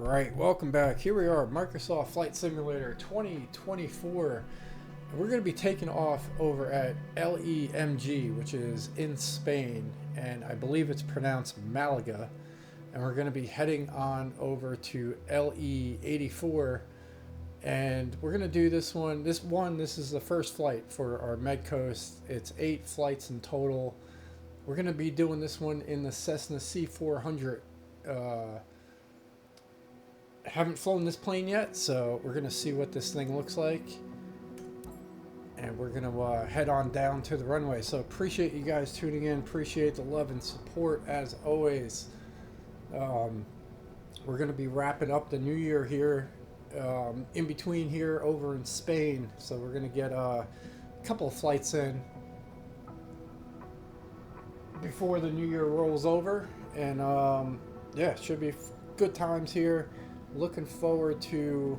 Alright, welcome back. Here we are, Microsoft Flight Simulator 2024. And we're going to be taking off over at LEMG, which is in Spain, and I believe it's pronounced Malaga. And we're going to be heading on over to LE84, and we're going to do this one. This is the first flight for our MedCoast. It's 8 flights in total. We're going to be doing this one in the Cessna C400. Haven't flown this plane yet, so we're gonna see what this thing looks like, and we're gonna head on down to the runway. So appreciate you guys tuning in, appreciate the love and support as always. We're gonna be wrapping up the new year here, in between here over in Spain, so we're gonna get a couple of flights in before the new year rolls over, and yeah, should be good times here. Looking forward to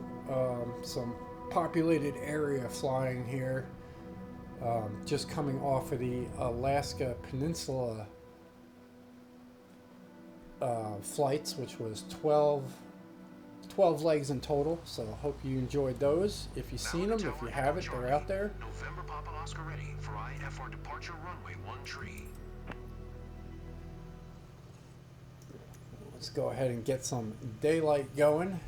some populated area flying here. Just coming off of the Alaska Peninsula flights, which was 12 legs in total. So I hope you enjoyed those. If you've seen them, if you haven't, they're out there. November Papa Oscar ready for IFR departure runway 13. Let's go ahead and get some daylight going.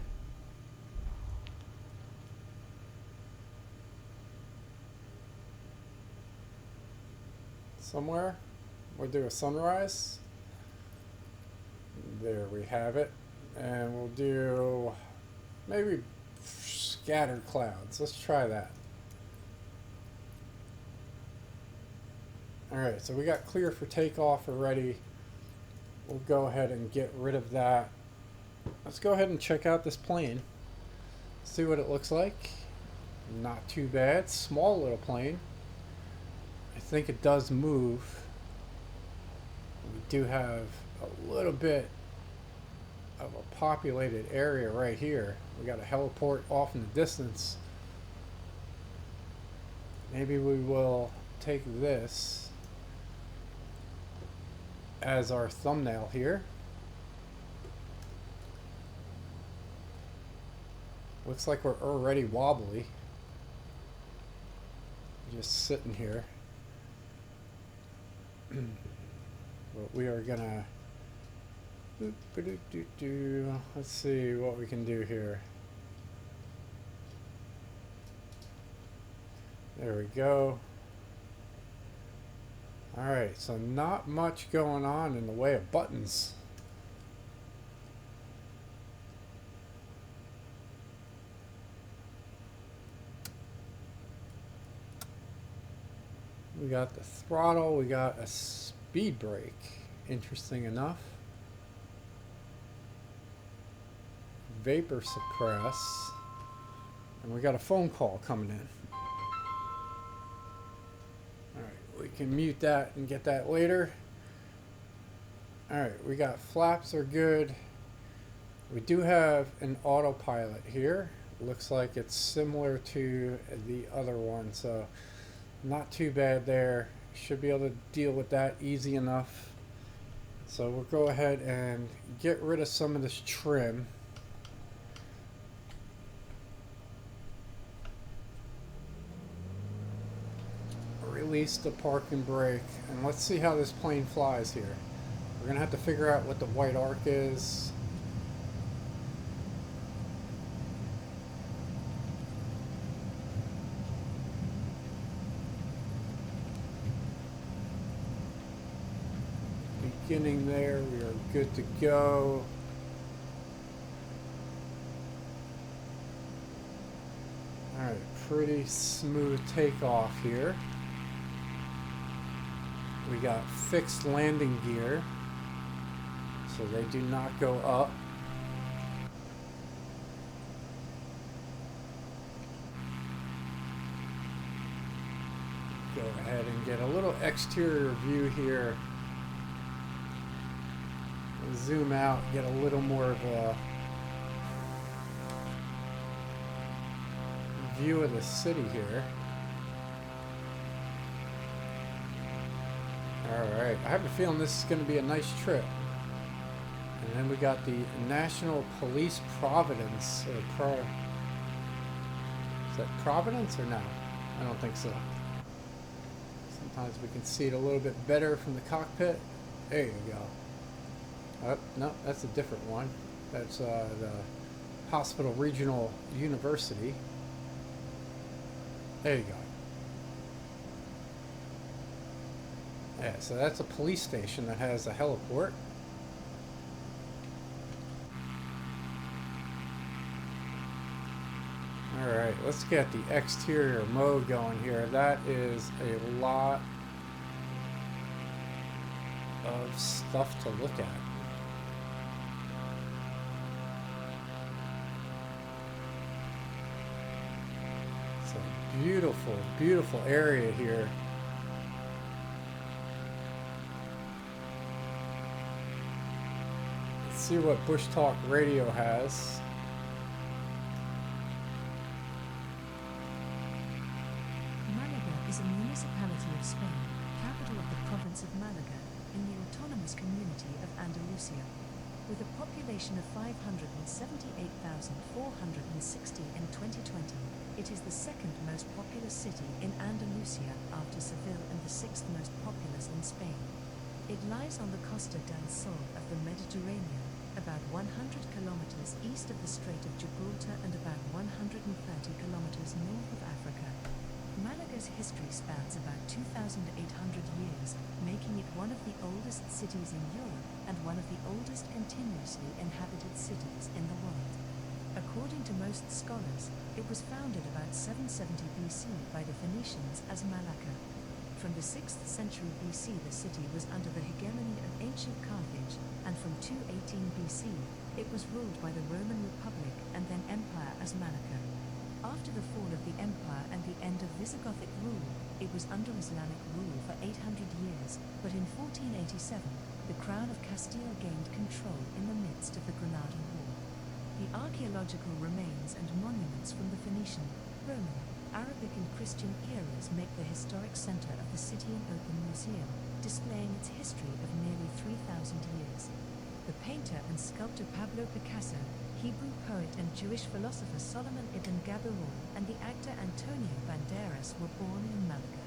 Somewhere. We'll do a sunrise. There we have it. And we'll do maybe scattered clouds. Let's try that. Alright, so we got clear for takeoff already. We'll go ahead and get rid of that. Let's go ahead and check out this plane. See what it looks like. Not too bad. Small little plane. I think it does move. We do have a little bit of a populated area right here. We got a heliport off in the distance. Maybe we will take this as our thumbnail here. Looks like we're already wobbly. Just sitting here. But we are gonna let's see what we can do here. There we go. Alright, so not much going on in the way of buttons. We got the throttle, we got a speed brake, interesting enough. Vapor suppress, and we got a phone call coming in. We can mute that and get that later. Alright, we got flaps are good. We do have an autopilot here. Looks like it's similar to the other one, so not too bad there. Should be able to deal with that easy enough. So we'll go ahead and get rid of some of this trim. Release the park and brake, and let's see how this plane flies here. We're gonna have to figure out what the white arc is. Beginning there, we are good to go. Alright, pretty smooth takeoff here. We got fixed landing gear, so they do not go up. Go ahead and get a little exterior view here. Zoom out, get a little more of a view of the city here. Alright, I have a feeling this is going to be a nice trip. And then we got the National Police Providence. Is that Providence or no? I don't think so. Sometimes we can see it a little bit better from the cockpit. There you go. Oh, no, that's a different one. That's the Hospital Regional University. There you go. Yeah, so that's a police station that has a heliport. Alright, let's get the exterior mode going here. That is a lot of stuff to look at. It's a beautiful, beautiful area here. Let's see what Bush Talk Radio has. Malaga is a municipality of Spain, capital of the province of Malaga, in the autonomous community of Andalusia. With a population of 578,460 in 2020, it is the second most populous city in Andalusia after Seville and the sixth most populous in Spain. It lies on the Costa del Sol of the Mediterranean, about 100 kilometers east of the Strait of Gibraltar and about 130 kilometers north of Africa. Malaga's history spans about 2,800 years, making it one of the oldest cities in Europe and one of the oldest continuously inhabited cities in the world. According to most scholars, it was founded about 770 BC by the Phoenicians as Malaga. From the 6th century BC the city was under the hegemony of ancient Carthage, and from 218 BC it was ruled by the Roman Republic and then Empire as Malaga. After the fall of the empire and the end of Visigothic rule, it was under Islamic rule for 800 years, but in 1487, the Crown of Castile gained control in the midst of the Granadan War. The archaeological remains and monuments from the Phoenician, Roman, Arabic and Christian eras make the historic center of the city an open museum, displaying its history of nearly 3,000 years. The painter and sculptor Pablo Picasso, Hebrew poet and Jewish philosopher Solomon ibn Gabirol, and the actor Antonio Banderas were born in Malaga.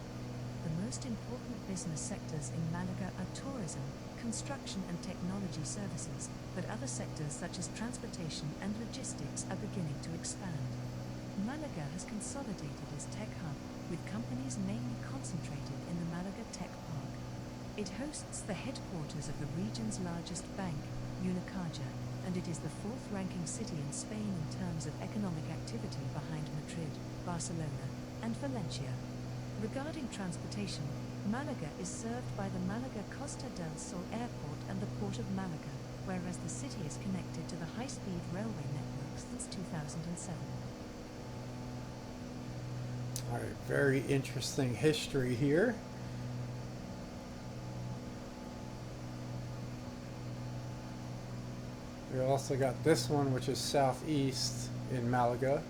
The most important business sectors in Malaga are tourism, construction and technology services, but other sectors such as transportation and logistics are beginning to expand. Malaga has consolidated as tech hub, with companies mainly concentrated in the Malaga Tech Park. It hosts the headquarters of the region's largest bank, Unicaja, and it is the fourth-ranking city in Spain in terms of economic activity behind Madrid, Barcelona, and Valencia. Regarding transportation, Malaga is served by the Malaga Costa del Sol Airport and the Port of Malaga, whereas the city is connected to the high-speed railway network since 2007. All right, very interesting history here. We also got this one, which is southeast in Malaga.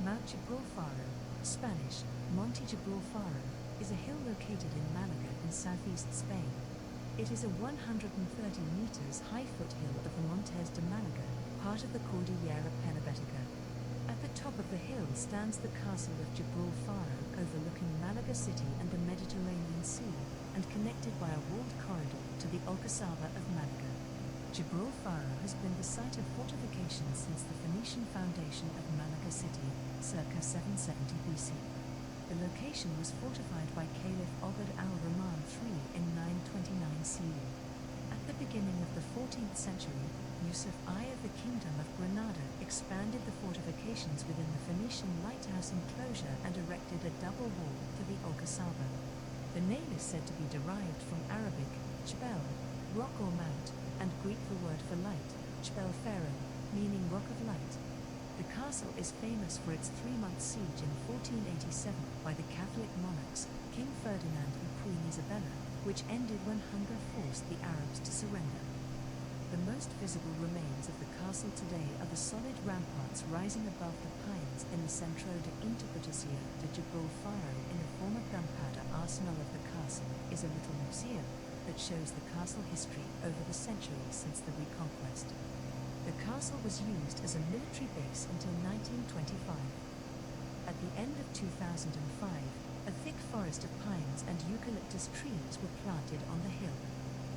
Mount Gibralfaro, Spanish, Monte Gibralfaro, is a hill located in Malaga in southeast Spain. It is a 130 meters high foothill of the Montes de Malaga, part of the Cordillera Penibetica. At the top of the hill stands the castle of Gibralfaro, overlooking Malaga city and the Mediterranean Sea, and connected by a walled corridor to the Alcazaba of Malaga. Gibralfaro has been the site of fortifications since the Phoenician foundation of Malaga city, circa 770 BC. The location was fortified by Caliph Obed al-Rahman III in 929 CE. At the beginning of the 14th century, Yusuf I of the Kingdom of Granada expanded the fortifications within the Phoenician lighthouse enclosure and erected a double wall to the Alcazaba. The name is said to be derived from Arabic, Jebel, rock or mount, and Greek the word for light, Jebel Pharaoh, meaning rock of light. The castle is famous for its 3-month siege in 1487 by the Catholic monarchs, King Ferdinand and Queen Isabella, which ended when hunger forced the Arabs to surrender. The most visible remains of the castle today are the solid ramparts rising above the pines in the Centro de Interpretación de Gibralfaro. In the former gunpowder arsenal of the castle is a little museum, the which shows the castle history over the centuries since the Reconquest. The castle was used as a military base until 1925. At the end of 2005, a thick forest of pines and eucalyptus trees were planted on the hill.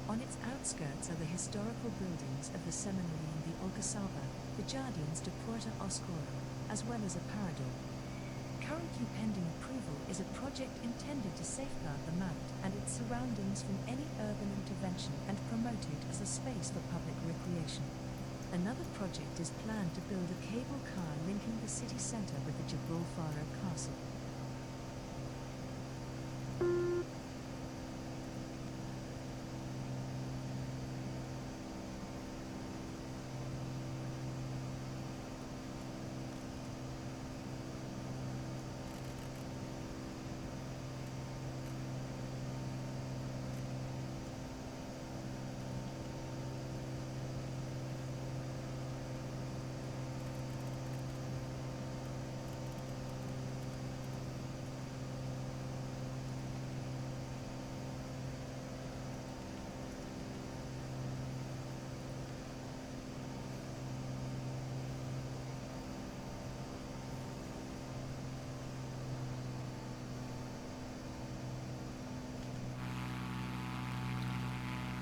On its outskirts are the historical buildings of the seminary in the Olcasaba, the Jardins de Puerto Oscuro, as well as a parador. Currently pending approval is a project intended to safeguard the mount and its surroundings from any urban intervention and promote it as a space for public recreation. Another project is planned to build a cable car linking the city centre with the Gibralfaro Castle.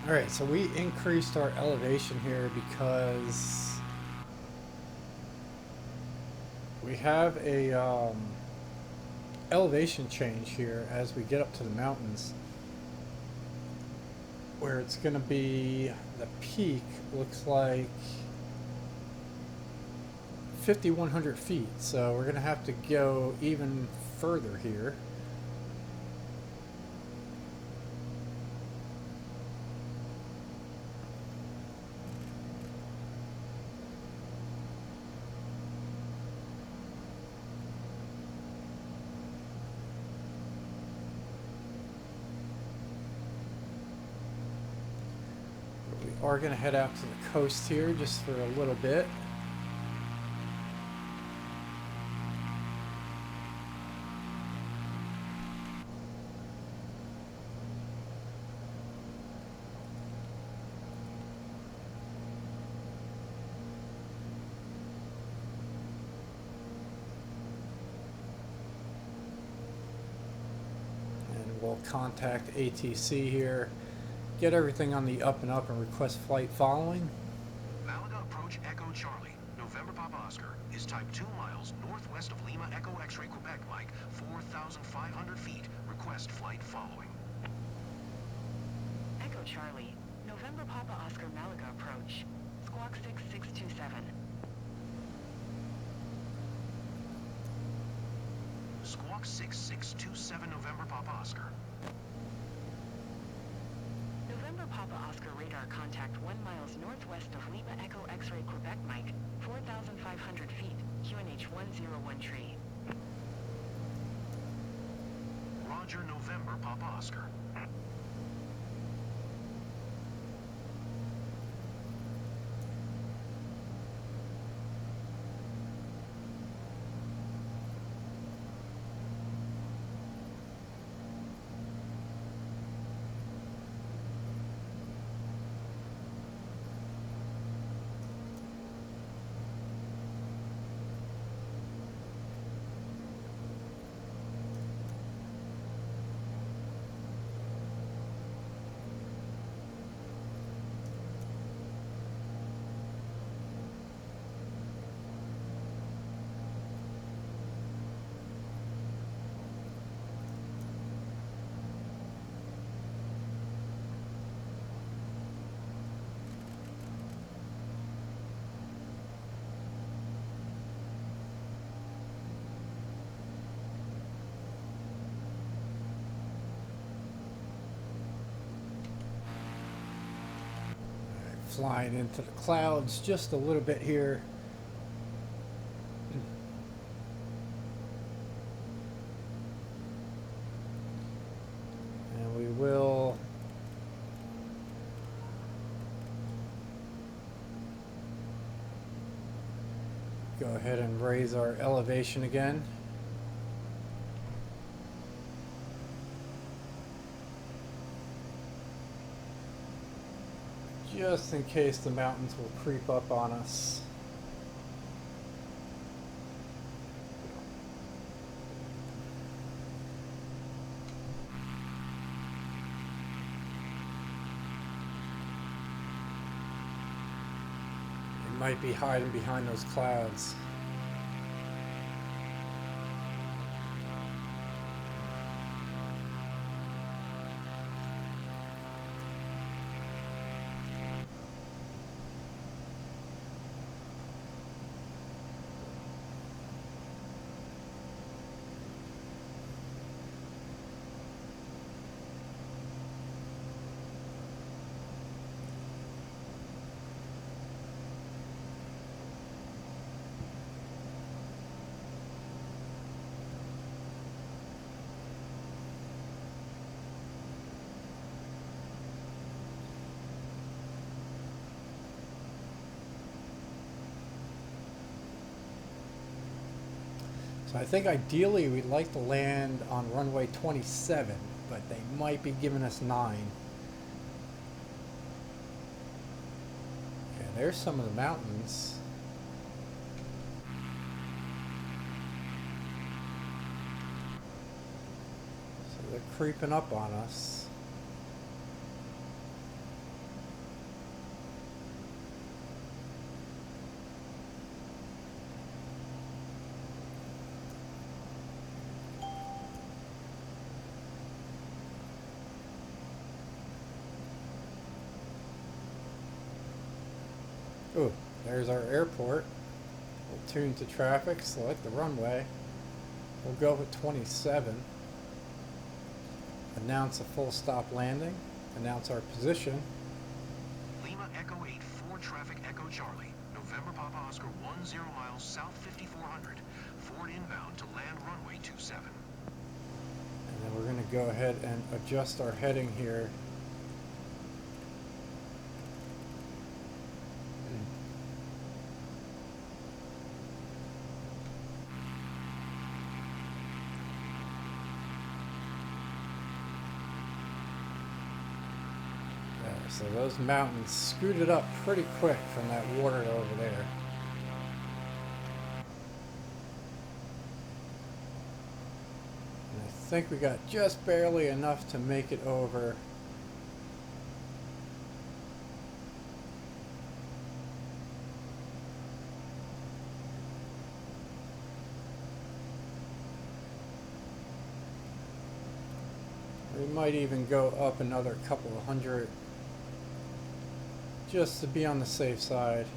Alright, so we increased our elevation here because we have a elevation change here as we get up to the mountains, where it's going to be, the peak looks like 5,100 feet, so we're going to have to go even further here. Are going to head out to the coast here just for a little bit. And we'll contact ATC here. Get everything on the up and up and request flight following. Malaga approach Echo Charlie, November Papa Oscar, is type 2 miles northwest of Lima Echo X-ray Quebec Mike, 4,500 feet, request flight following. Echo Charlie, November Papa Oscar Malaga approach, squawk 6627. Squawk 6627 November Papa Oscar. November Papa Oscar radar contact 1 miles northwest of Lima Echo X-ray Quebec Mike, 4,500 feet, QNH 101 tree. Roger, November Papa Oscar. Flying into the clouds just a little bit here. And we will go ahead and raise our elevation again. just in case the mountains will creep up on us. They might be hiding behind those clouds. So I think ideally we'd like to land on runway 27, but they might be giving us 9. Yeah, there's some of the mountains. So they're creeping up on us. Ooh, there's our airport. We'll tune to traffic, select the runway. We'll go with 27. Announce a full stop landing. Announce our position. Lima Echo 8, 4 traffic Echo Charlie. November Papa Oscar 10 miles south 5400. Ford inbound to land runway 27. And then we're going to go ahead and adjust our heading here. So those mountains scooted up pretty quick from that water over there. And I think we got just barely enough to make it over. We might even go up another couple of hundred, just to be on the safe side.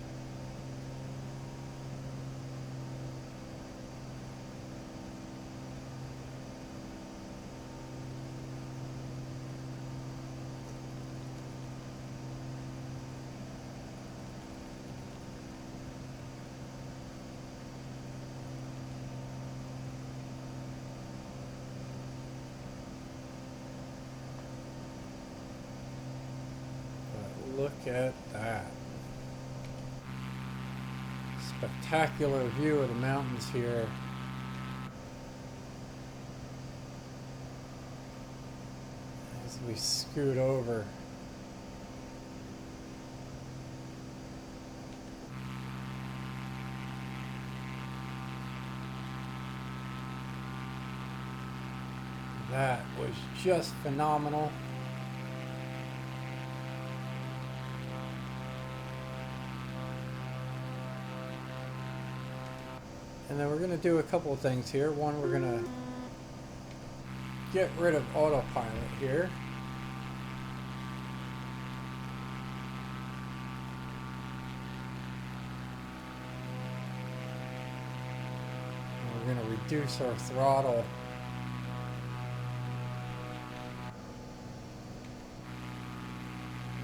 Look at that. Spectacular view of the mountains here. As we scoot over. That was just phenomenal. And then we're going to do a couple of things here. One, we're going to get rid of autopilot here. And we're going to reduce our throttle.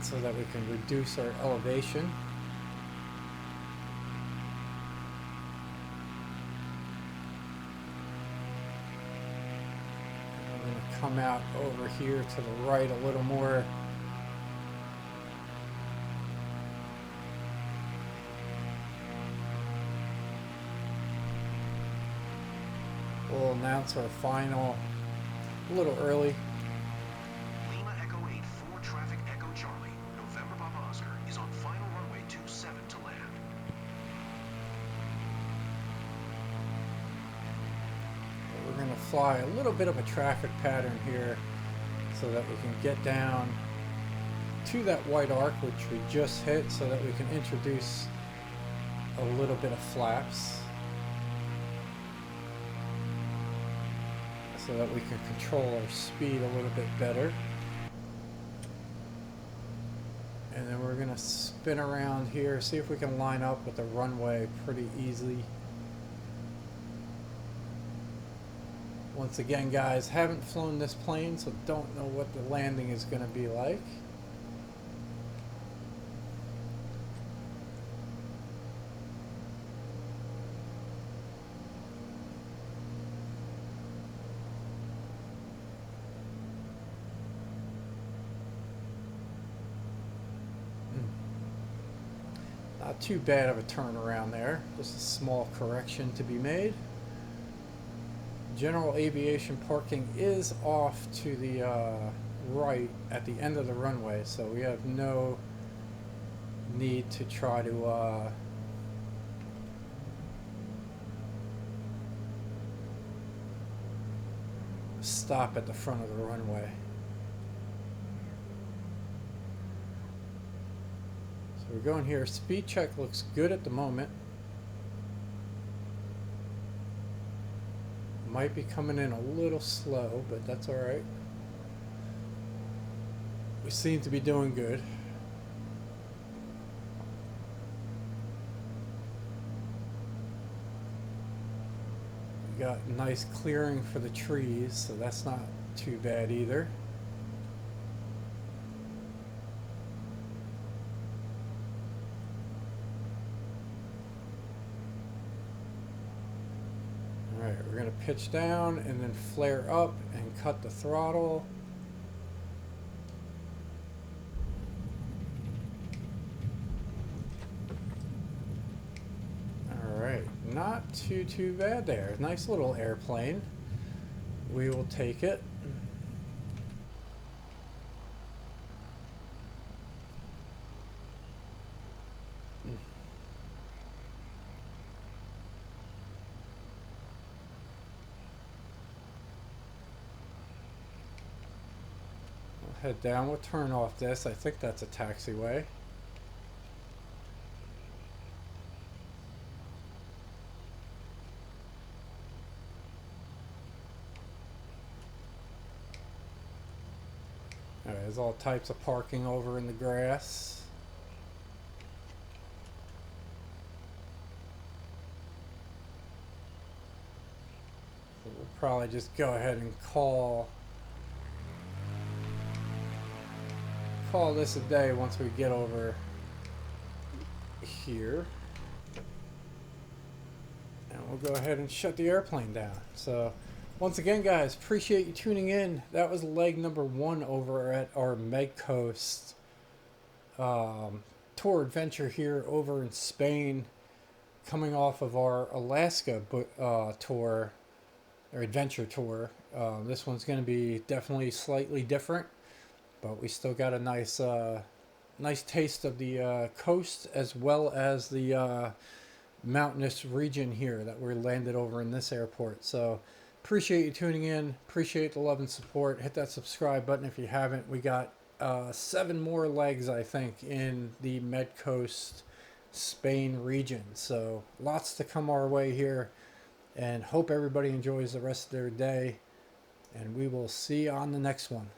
So that we can reduce our elevation. Come out over here to the right a little more. We'll announce our final a little early. Lima Echo 8, 4 traffic Echo Charlie. November Papa Oscar fly a little bit of a traffic pattern here so that we can get down to that white arc which we just hit, so that we can introduce a little bit of flaps so that we can control our speed a little bit better. And then we're going to spin around here, see if we can line up with the runway pretty easily. Once again, guys, haven't flown this plane, so don't know what the landing is going to be like. Not too bad of a turnaround there, just a small correction to be made. General aviation parking is off to the right at the end of the runway, so we have no need to try to stop at the front of the runway. So we're going here. Speed check looks good at the moment. Might be coming in a little slow, but that's all right. We seem to be doing good. We got nice clearing for the trees, so that's not too bad either. Alright, we're going to pitch down and then flare up and cut the throttle. Alright, not too bad there. Nice little airplane. We will take it. Head down, we'll turn off this. I think that's a taxiway. Alright, there's all types of parking over in the grass. So we'll probably just go ahead and call this a day once we get over here, and we'll go ahead and shut the airplane down. So once again, guys, appreciate you tuning in. That was leg number 1 over at our MedCoast Tour Adventure here over in Spain, coming off of our Alaska tour, or adventure tour. This one's going to be definitely slightly different, but we still got a nice taste of the coast, as well as the mountainous region here that we're landed over in this airport. So appreciate you tuning in. Appreciate the love and support. Hit that subscribe button if you haven't. We got 7 more legs, I think, in the MedCoast Spain region. So lots to come our way here, and hope everybody enjoys the rest of their day. And we will see you on the next one.